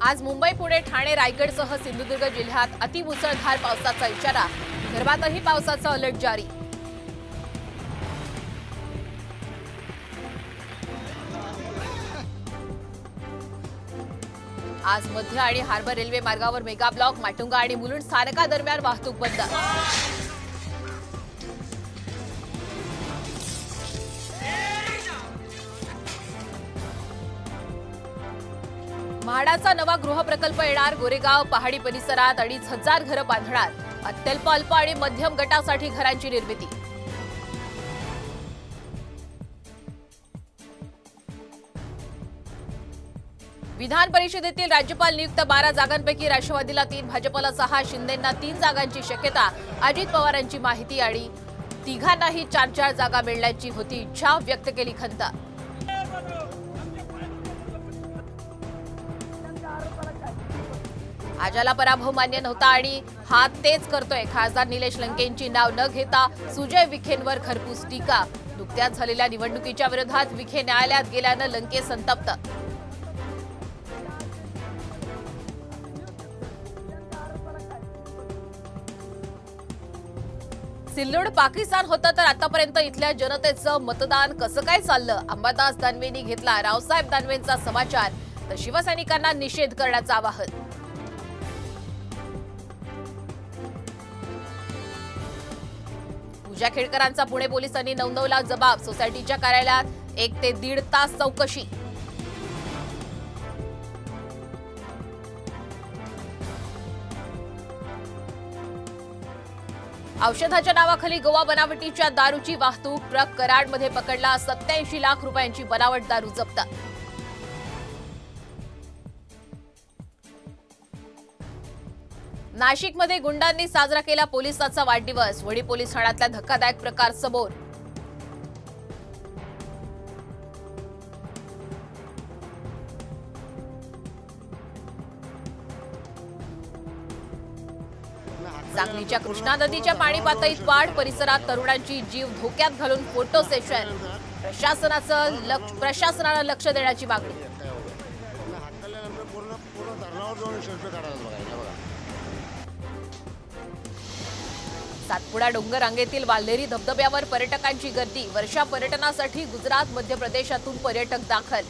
आज मुंबई, पुणे, ठाणे, रायगडसह सिंधुदुर्ग जिल्ह्यात अतिमुसळधार पावसाचा इशारा. विदर्भातही पावसाचा अलर्ट जारी. आज मध्य आणि हार्बर रेल्वे मार्गावर मेगा ब्लॉक. माटुंगा आणि मुलुंड स्थानकादरम्यान वाहतूक बंद. म्हाडाचा नवा गृहप्रकल्प येणार. गोरेगाव पहाडी परिसरात 2,500 घरं बांधणार. अत्यल्प, अल्प आणि मध्यम गटासाठी घरांची निर्मिती. विधान परिषदेतील राज्यपाल नियुक्त 12 जागांपैकी राष्ट्रवादीला 3, भाजपला 6, शिंदेंना 3 जागांची शक्यता. अजित पवारांची माहिती. आणि तिघांनाही 4-4 जागा मिळण्याची होती इच्छा, व्यक्त केली खंत. आजाला पराभव मान्य नव्हता आणि हा तेच करतोय. खासदार निलेश लंकेंची नाव न घेता सुजय विखेंवर खरपूस टीका. नुकत्याच झालेल्या निवडणुकीच्या विरोधात विखे न्यायालयात गेल्यानं लंके संतप्त. सिल्लोड पाकिस्तान होतं तर आतापर्यंत इथल्या जनतेचं मतदान कसं काय चाललं? अंबादास दानवेंनी घेतला रावसाहेब दानवेंचा समाचार, तर शिवसैनिकांना निषेध करण्याचं आवाहन. पूजा खेडकरांचा पुणे पोलिसांनी नोंदवला जबाब. सोसायटीच्या कार्यालयात 1 ते 1.5 तास चौकशी. औषधाच्या नावाखाली गोवा बनावटीच्या दारूची वाहतूक. ट्रक कराडमध्ये पकडला. 87 लाख रुपयांची बनावट दारू जप्त. नाशिकमध्ये गुंडांनी साजरा केला पोलिसाचा वाढदिवस. वडी पोलीस ठाण्यातला धक्कादायक प्रकार समोर. सांगलीच्या कृष्णा नदीच्या पाणी पातळीत वाढ. परिसरात तरुणांची जीव धोक्यात घालून फोटो सेशन. प्रशासनानं लक्ष देण्याची मागणी. सातपुडा डोंगर रांगेतील वाल्हेरी धबधब्यावर पर्यटकांची गर्दी. वर्षा पर्यटनासाठी गुजरात, मध्य प्रदेशातून पर्यटक दाखल.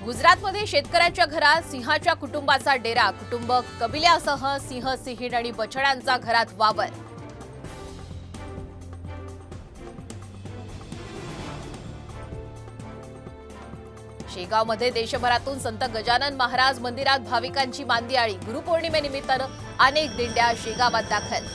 गुजरातमध्ये शेतकऱ्यांच्या घरात सिंहाच्या कुटुंबाचा डेरा. कुटुंब कबिल्यासह सिंह, सिंहीण आणि बछड्यांचा घरात वावर. शेगावमध्ये देशभरातून संत गजानन महाराज मंदिरात भाविकांची मांदियाळी. गुरुपौर्णिमेनिमित्तानं अनेक दिंड्या शेगावात दाखल.